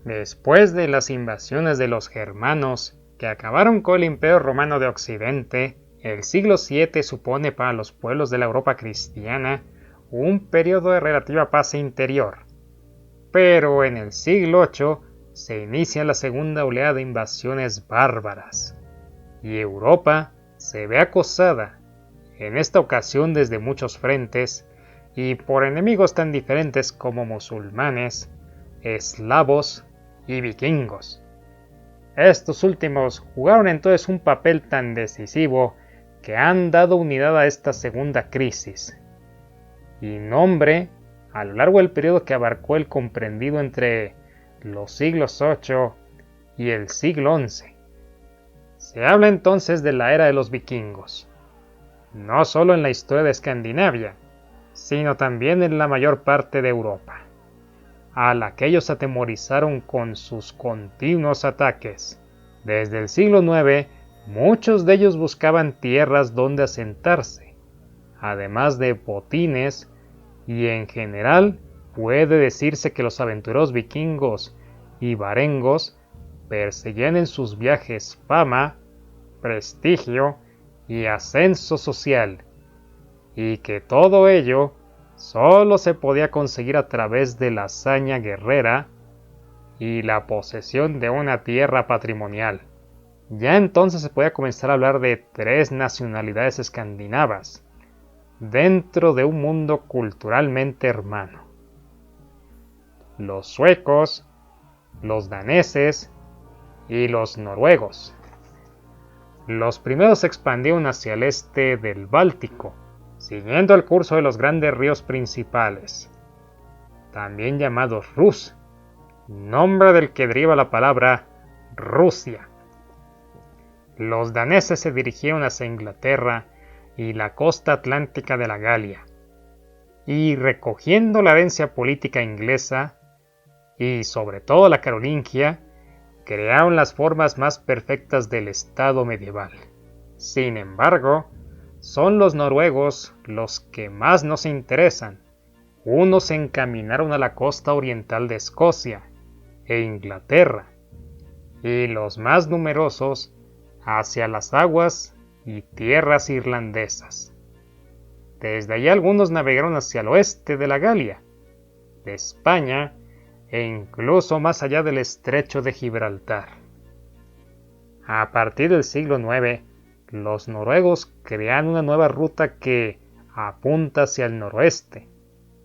Después de las invasiones de los germanos, que acabaron con el Imperio Romano de Occidente, el siglo VII supone para los pueblos de la Europa cristiana un periodo de relativa paz interior. Pero en el siglo VIII se inicia la segunda oleada de invasiones bárbaras, y Europa se ve acosada, en esta ocasión desde muchos frentes, y por enemigos tan diferentes como musulmanes, eslavos y vikingos. Estos últimos jugaron entonces un papel tan decisivo que han dado unidad a esta segunda crisis, y nombre a lo largo del periodo que abarcó el comprendido entre los siglos VIII y el siglo XI. Se habla entonces de la era de los vikingos, no solo en la historia de Escandinavia, sino también en la mayor parte de Europa, a la que ellos atemorizaron con sus continuos ataques. Desde el siglo IX, muchos de ellos buscaban tierras donde asentarse, además de botines, y en general puede decirse que los aventureros vikingos y varengos perseguían en sus viajes fama, prestigio y ascenso social, y que todo ello solo se podía conseguir a través de la hazaña guerrera y la posesión de una tierra patrimonial. Ya entonces se podía comenzar a hablar de tres nacionalidades escandinavas, dentro de un mundo culturalmente hermano: los suecos, los daneses y los noruegos. Los primeros se expandieron hacia el este del Báltico, siguiendo el curso de los grandes ríos principales, también llamados Rus, nombre del que deriva la palabra Rusia. Los daneses se dirigieron hacia Inglaterra y la costa atlántica de la Galia, y recogiendo la herencia política inglesa, y sobre todo la carolingia, crearon las formas más perfectas del Estado medieval. Sin embargo, son los noruegos los que más nos interesan. Unos se encaminaron a la costa oriental de Escocia e Inglaterra, y los más numerosos hacia las aguas y tierras irlandesas. Desde allí algunos navegaron hacia el oeste de la Galia, de España e incluso más allá del estrecho de Gibraltar. A partir del siglo IX, los noruegos crean una nueva ruta que apunta hacia el noroeste,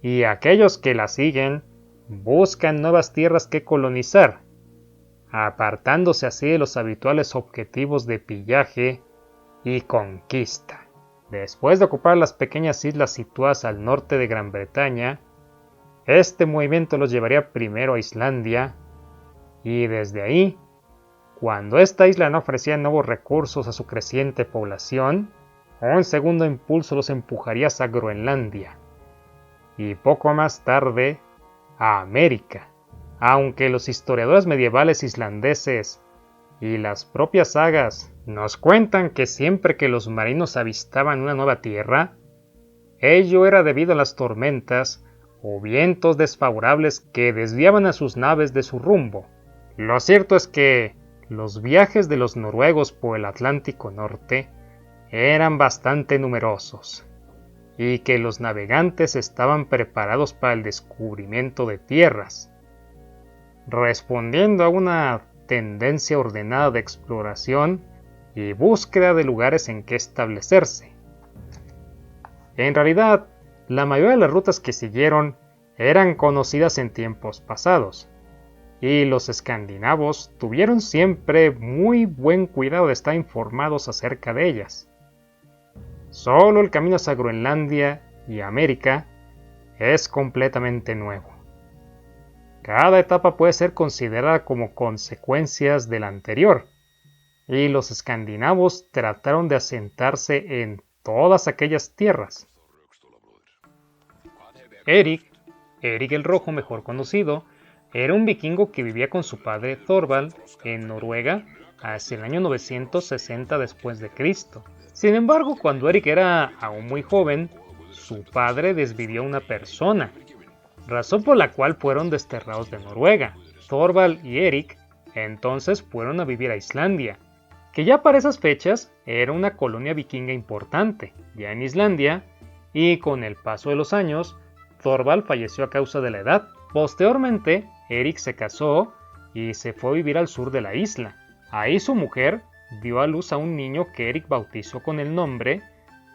y aquellos que la siguen buscan nuevas tierras que colonizar, apartándose así de los habituales objetivos de pillaje y conquista. Después de ocupar las pequeñas islas situadas al norte de Gran Bretaña, este movimiento los llevaría primero a Islandia, y desde ahí, cuando esta isla no ofrecía nuevos recursos a su creciente población, un segundo impulso los empujaría hacia Groenlandia, y poco más tarde a América, aunque los historiadores medievales islandeses y las propias sagas nos cuentan que siempre que los marinos avistaban una nueva tierra, ello era debido a las tormentas o vientos desfavorables que desviaban a sus naves de su rumbo. Lo cierto es que los viajes de los noruegos por el Atlántico Norte eran bastante numerosos, y que los navegantes estaban preparados para el descubrimiento de tierras, respondiendo a una tendencia ordenada de exploración y búsqueda de lugares en que establecerse. En realidad, la mayoría de las rutas que siguieron eran conocidas en tiempos pasados, y los escandinavos tuvieron siempre muy buen cuidado de estar informados acerca de ellas. Solo el camino hacia Groenlandia y América es completamente nuevo. Cada etapa puede ser considerada como consecuencias de la anterior, y los escandinavos trataron de asentarse en todas aquellas tierras. Erik el Rojo, mejor conocido, era un vikingo que vivía con su padre Thorvald en Noruega hacia el año 960 después de Cristo. Sin embargo, cuando Eric era aún muy joven, su padre desvivió a una persona, razón por la cual fueron desterrados de Noruega. Thorvald y Eric entonces fueron a vivir a Islandia, que ya para esas fechas era una colonia vikinga importante, ya en Islandia, y con el paso de los años, Thorvald falleció a causa de la edad. Posteriormente, Eric se casó y se fue a vivir al sur de la isla. Ahí su mujer dio a luz a un niño que Eric bautizó con el nombre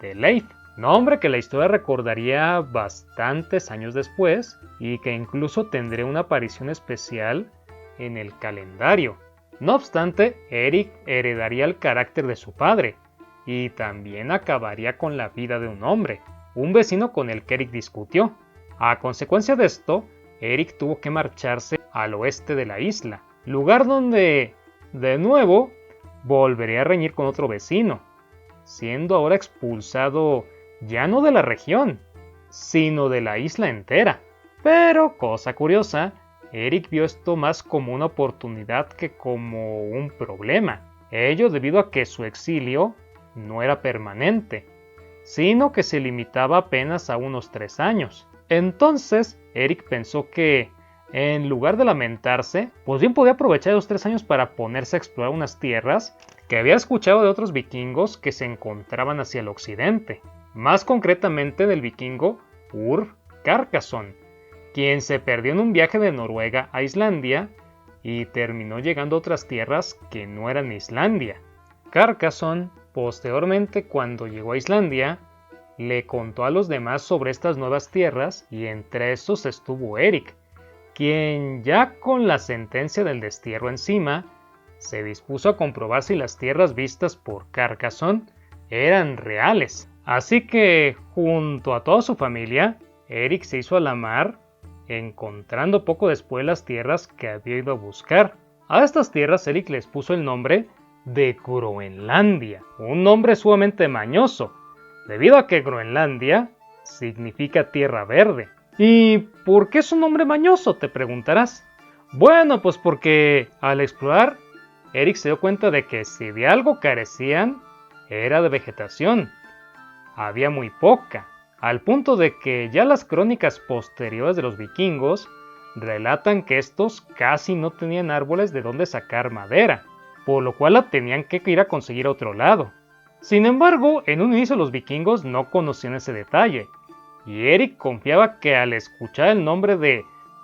de Leif, nombre que la historia recordaría bastantes años después y que incluso tendría una aparición especial en el calendario. No obstante, Eric heredaría el carácter de su padre y también acabaría con la vida de un hombre, un vecino con el que Eric discutió. A consecuencia de esto, Eric tuvo que marcharse al oeste de la isla, lugar donde, de nuevo, volvería a reñir con otro vecino, siendo ahora expulsado ya no de la región, sino de la isla entera. Pero, cosa curiosa, Eric vio esto más como una oportunidad que como un problema, ello debido a que su exilio no era permanente, sino que se limitaba apenas a unos 3 años. Entonces, Eric pensó que, en lugar de lamentarse, pues bien podía aprovechar esos 3 años para ponerse a explorar unas tierras que había escuchado de otros vikingos que se encontraban hacia el occidente, más concretamente del vikingo Ulf Carcason, quien se perdió en un viaje de Noruega a Islandia y terminó llegando a otras tierras que no eran Islandia. Carcason, posteriormente cuando llegó a Islandia, le contó a los demás sobre estas nuevas tierras y entre esos estuvo Eric, quien ya con la sentencia del destierro encima, se dispuso a comprobar si las tierras vistas por Carcason eran reales. Así que, junto a toda su familia, Eric se hizo a la mar, encontrando poco después las tierras que había ido a buscar. A estas tierras Eric les puso el nombre de Groenlandia, un nombre sumamente mañoso, debido a que Groenlandia significa tierra verde. ¿Y por qué es un nombre mañoso?, te preguntarás. Bueno, pues porque al explorar, Eric se dio cuenta de que si de algo carecían, era de vegetación. Había muy poca, al punto de que ya las crónicas posteriores de los vikingos relatan que estos casi no tenían árboles de donde sacar madera, por lo cual la tenían que ir a conseguir a otro lado. Sin embargo, en un inicio los vikingos no conocían ese detalle, y Eric confiaba que al escuchar el nombre de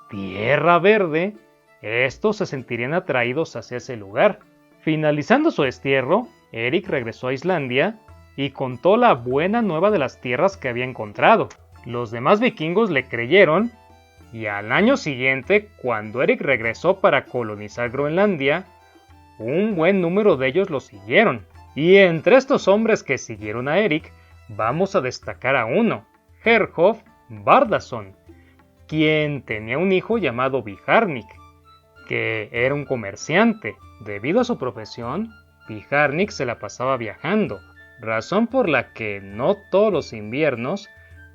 Tierra Verde, estos se sentirían atraídos hacia ese lugar. Finalizando su destierro, Eric regresó a Islandia y contó la buena nueva de las tierras que había encontrado. Los demás vikingos le creyeron, y al año siguiente, cuando Eric regresó para colonizar Groenlandia, un buen número de ellos lo siguieron. Y entre estos hombres que siguieron a Eric, vamos a destacar a uno, Herjolf Bardason, quien tenía un hijo llamado Bijarnik, que era un comerciante. Debido a su profesión, Bijarnik se la pasaba viajando, razón por la que no todos los inviernos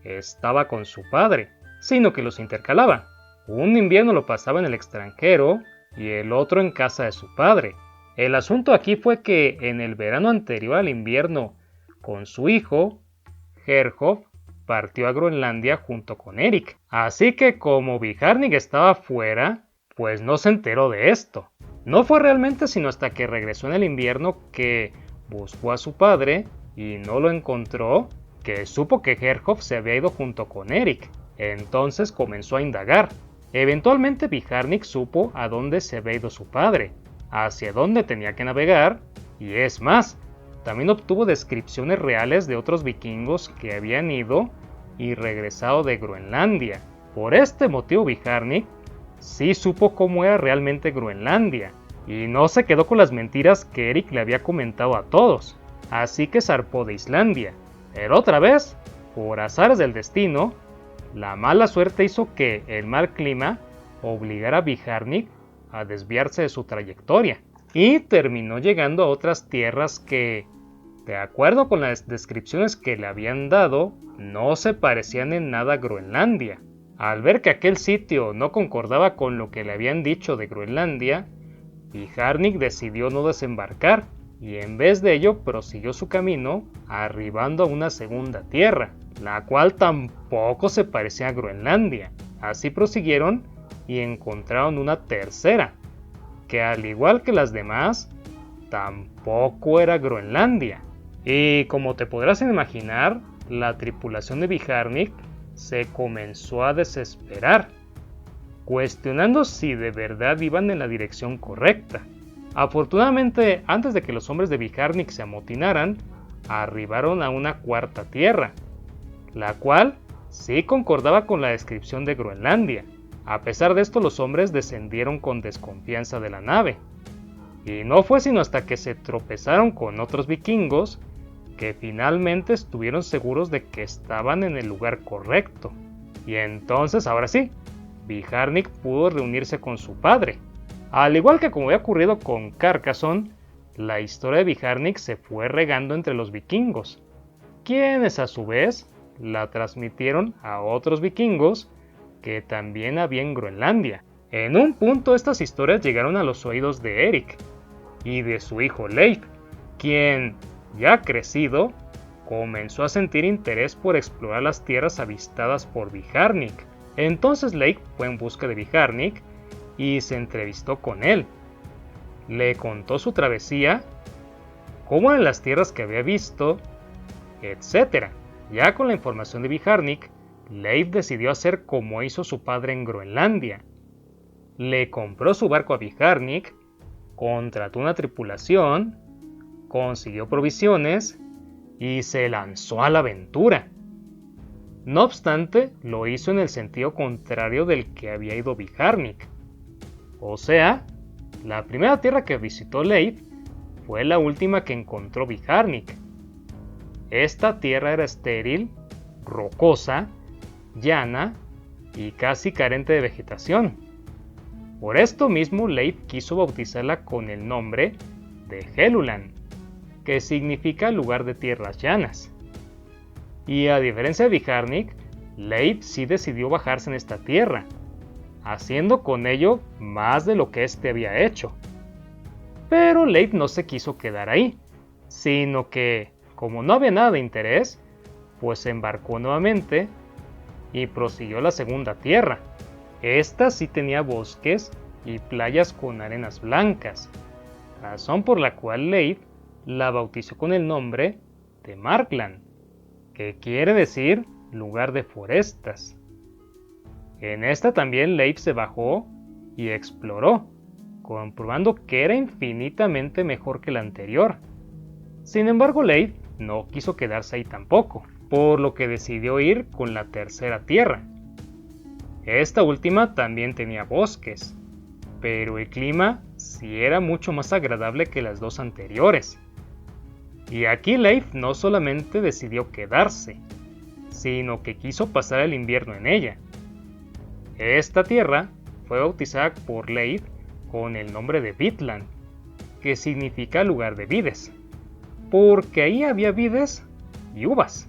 estaba con su padre, sino que los intercalaba. Un invierno lo pasaba en el extranjero y el otro en casa de su padre. El asunto aquí fue que en el verano anterior al invierno con su hijo, Herjolf partió a Groenlandia junto con Eric. Así que como Bijarnik estaba fuera, pues no se enteró de esto. No fue realmente sino hasta que regresó en el invierno que buscó a su padre y no lo encontró, que supo que Herjolf se había ido junto con Eric. Entonces comenzó a indagar. Eventualmente Bijarnik supo a dónde se había ido su padre, hacia dónde tenía que navegar, y es más, también obtuvo descripciones reales de otros vikingos que habían ido y regresado de Groenlandia. Por este motivo Bijarnik sí supo cómo era realmente Groenlandia, y no se quedó con las mentiras que Eric le había comentado a todos, así que zarpó de Islandia. Pero otra vez, por azares del destino, la mala suerte hizo que el mal clima obligara a Bijarnik a desviarse de su trayectoria, y terminó llegando a otras tierras que, de acuerdo con las descripciones que le habían dado, no se parecían en nada a Groenlandia. Al ver que aquel sitio no concordaba con lo que le habían dicho de Groenlandia, Bijarnik decidió no desembarcar y en vez de ello prosiguió su camino arribando a una segunda tierra, la cual tampoco se parecía a Groenlandia. Así prosiguieron y encontraron una tercera, que al igual que las demás, tampoco era Groenlandia. Y como te podrás imaginar, la tripulación de Vijarnik se comenzó a desesperar, cuestionando si de verdad iban en la dirección correcta. Afortunadamente, antes de que los hombres de Vijarnik se amotinaran, arribaron a una cuarta tierra, la cual sí concordaba con la descripción de Groenlandia. A pesar de esto, los hombres descendieron con desconfianza de la nave, y no fue sino hasta que se tropezaron con otros vikingos que finalmente estuvieron seguros de que estaban en el lugar correcto. Y entonces, ahora sí, Vijarnik pudo reunirse con su padre. Al igual que como había ocurrido con Carcassonne, la historia de Vijarnik se fue regando entre los vikingos, quienes a su vez la transmitieron a otros vikingos que también había en Groenlandia. En un punto estas historias llegaron a los oídos de Erik y de su hijo Leif, quien, ya crecido, comenzó a sentir interés por explorar las tierras avistadas por Vijarnik. Entonces Leif fue en busca de Vijarnik y se entrevistó con él. Le contó su travesía, cómo eran las tierras que había visto, etc. Ya con la información de Vijarnik, Leif decidió hacer como hizo su padre en Groenlandia. Le compró su barco a Vijarnik, contrató una tripulación, consiguió provisiones y se lanzó a la aventura. No obstante, lo hizo en el sentido contrario del que había ido Vijarnik. O sea, la primera tierra que visitó Leif fue la última que encontró Vijarnik. Esta tierra era estéril, rocosa, llana y casi carente de vegetación. Por esto mismo Leif quiso bautizarla con el nombre de Helluland, que significa lugar de tierras llanas. Y a diferencia de Vijarnik, Leif sí decidió bajarse en esta tierra, haciendo con ello más de lo que éste había hecho. Pero Leif no se quiso quedar ahí, sino que, como no había nada de interés, pues se embarcó nuevamente y prosiguió la segunda tierra. Esta sí tenía bosques y playas con arenas blancas, razón por la cual Leif la bautizó con el nombre de Markland, que quiere decir lugar de forestas. En esta también Leif se bajó y exploró, comprobando que era infinitamente mejor que la anterior. Sin embargo, Leif no quiso quedarse ahí tampoco, por lo que decidió ir con la tercera tierra. Esta última también tenía bosques, pero el clima sí era mucho más agradable que las dos anteriores. Y aquí Leif no solamente decidió quedarse, sino que quiso pasar el invierno en ella. Esta tierra fue bautizada por Leif con el nombre de Vitland, que significa lugar de vides, porque ahí había vides y uvas.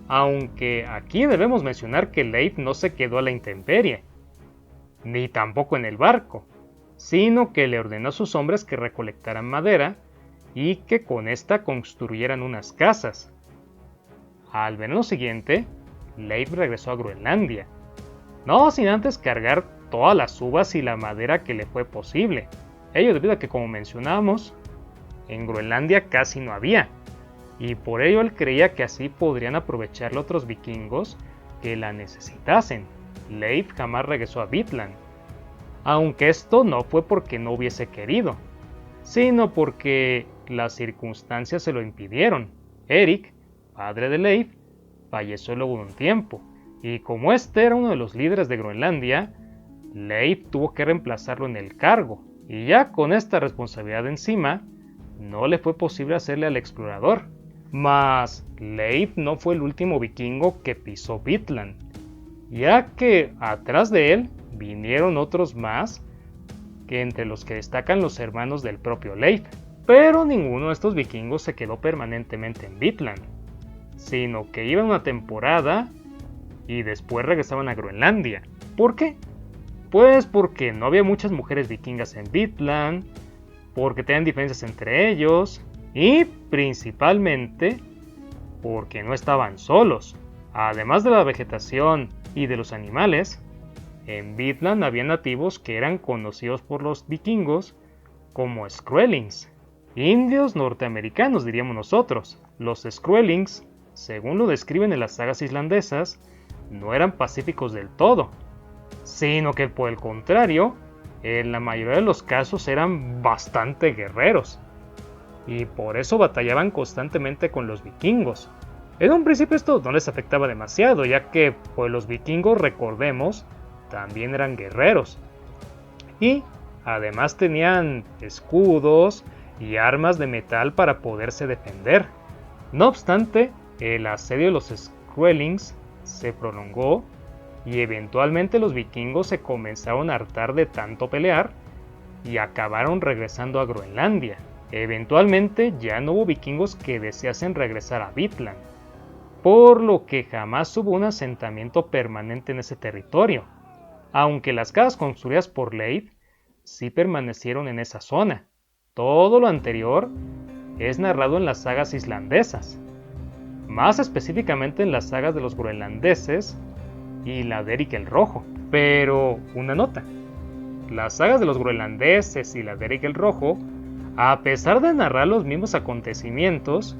Aunque aquí debemos mencionar que Leif no se quedó a la intemperie, ni tampoco en el barco, sino que le ordenó a sus hombres que recolectaran madera y que con esta construyeran unas casas. Al verano siguiente, Leif regresó a Groenlandia, no sin antes cargar todas las uvas y la madera que le fue posible, ello debido a que, como mencionábamos, en Groenlandia casi no había, y por ello él creía que así podrían aprovecharlo otros vikingos que la necesitasen. Leif jamás regresó a Vitland, aunque esto no fue porque no hubiese querido, sino porque las circunstancias se lo impidieron. Erik, padre de Leif, falleció luego de un tiempo, y como este era uno de los líderes de Groenlandia, Leif tuvo que reemplazarlo en el cargo, y ya con esta responsabilidad encima, no le fue posible hacerle al explorador. Mas Leif no fue el último vikingo que pisó Vitland, ya que atrás de él vinieron otros más, que entre los que destacan los hermanos del propio Leif. Pero ninguno de estos vikingos se quedó permanentemente en Vitland, sino que iban una temporada y después regresaban a Groenlandia. ¿Por qué? Pues porque no había muchas mujeres vikingas en Vitland, porque tenían diferencias entre ellos y principalmente porque no estaban solos. Además de la vegetación y de los animales, en Vinland había nativos que eran conocidos por los vikingos como Skrellings, indios norteamericanos diríamos nosotros. Los Skrellings, según lo describen en las sagas islandesas, no eran pacíficos del todo, sino que por el contrario, en la mayoría de los casos eran bastante guerreros, y por eso batallaban constantemente con los vikingos. En un principio esto no les afectaba demasiado, ya que pues los vikingos, recordemos, también eran guerreros, y además tenían escudos y armas de metal para poderse defender. No obstante, el asedio de los Skrellings se prolongó y eventualmente los vikingos se comenzaron a hartar de tanto pelear y acabaron regresando a Groenlandia. Eventualmente ya no hubo vikingos que deseasen regresar a Vinland, por lo que jamás hubo un asentamiento permanente en ese territorio, aunque las casas construidas por Leif sí permanecieron en esa zona. Todo lo anterior es narrado en las sagas islandesas, más específicamente en las sagas de los groenlandeses y la de Eric el Rojo. Pero una nota, las sagas de los groenlandeses y la de Eric el Rojo, a pesar de narrar los mismos acontecimientos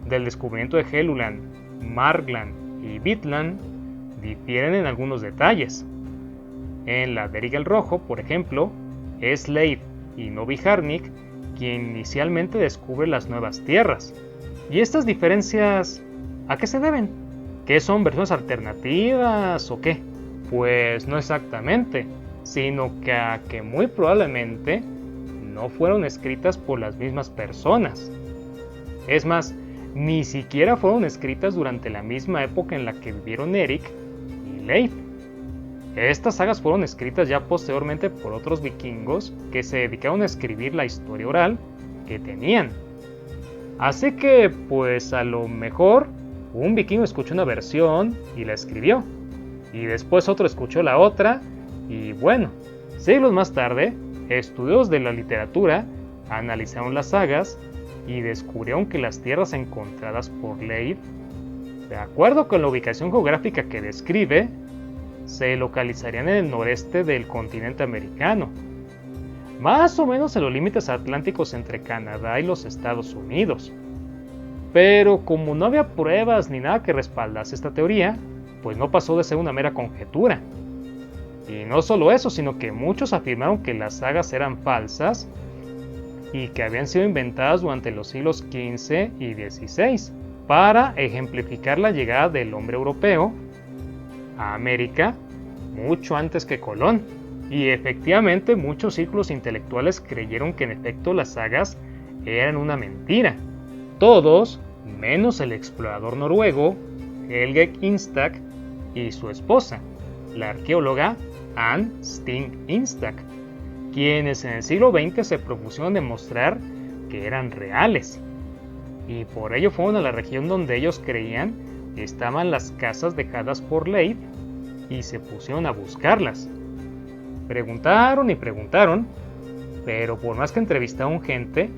del descubrimiento de Helluland, Markland y Vinland, difieren en algunos detalles. En la de Eric el Rojo, por ejemplo, es Leif y no Viharnik quien inicialmente descubre las nuevas tierras. ¿Y estas diferencias a qué se deben? ¿Qué son versiones alternativas o qué? Pues no exactamente, sino que muy probablemente no fueron escritas por las mismas personas. Es más, ni siquiera fueron escritas durante la misma época en la que vivieron Eric y Leif. Estas sagas fueron escritas ya posteriormente por otros vikingos que se dedicaron a escribir la historia oral que tenían. Así que, pues a lo mejor, un vikingo escuchó una versión y la escribió, y después otro escuchó la otra, y bueno, siglos más tarde, estudiosos de la literatura analizaron las sagas y descubrieron que las tierras encontradas por Leif, de acuerdo con la ubicación geográfica que describe, se localizarían en el noreste del continente americano, más o menos en los límites atlánticos entre Canadá y los Estados Unidos. Pero como no había pruebas ni nada que respaldase esta teoría, pues no pasó de ser una mera conjetura. Y no solo eso, sino que muchos afirmaron que las sagas eran falsas y que habían sido inventadas durante los siglos XV y XVI para ejemplificar la llegada del hombre europeo a América mucho antes que Colón. Y efectivamente muchos círculos intelectuales creyeron que en efecto las sagas eran una mentira. Todos, menos el explorador noruego Helge Ingstad y su esposa, la arqueóloga Anne Sting Ingstad, quienes en el siglo XX se propusieron demostrar que eran reales. Y por ello fueron a la región donde ellos creían estaban las casas dejadas por Leif y se pusieron a buscarlas. Preguntaron y preguntaron, pero por más que entrevistaron gente,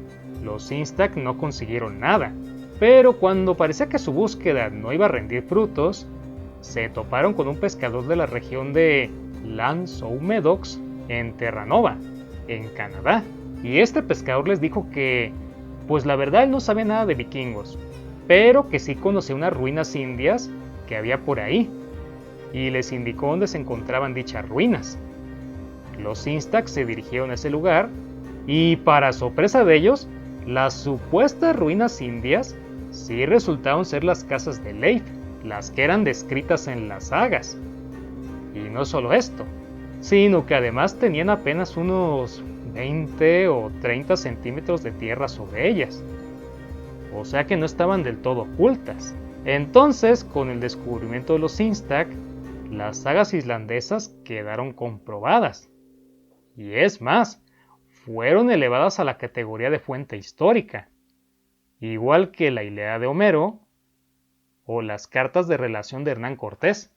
los Ingstad no consiguieron nada. Pero cuando parecía que su búsqueda no iba a rendir frutos, se toparon con un pescador de la región de Landsoumedox en Terranova, en Canadá. Y este pescador les dijo que, pues la verdad él no sabía nada de vikingos, pero que sí conocía unas ruinas indias que había por ahí, y les indicó dónde se encontraban dichas ruinas. Los Ingstad se dirigieron a ese lugar, y para sorpresa de ellos, las supuestas ruinas indias sí resultaron ser las casas de Leif, las que eran descritas en las sagas. Y no solo esto, sino que además tenían apenas unos 20 o 30 centímetros de tierra sobre ellas, o sea que no estaban del todo ocultas. Entonces, con el descubrimiento de los Ingstad, las sagas islandesas quedaron comprobadas, y es más, fueron elevadas a la categoría de fuente histórica, igual que la Ilíada de Homero o las cartas de relación de Hernán Cortés.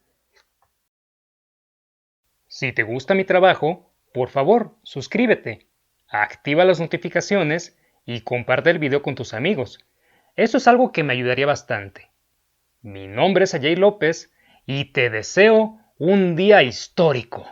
Si te gusta mi trabajo, por favor, suscríbete, activa las notificaciones y comparte el video con tus amigos. Eso es algo que me ayudaría bastante. Mi nombre es Ajay López y te deseo un día histórico.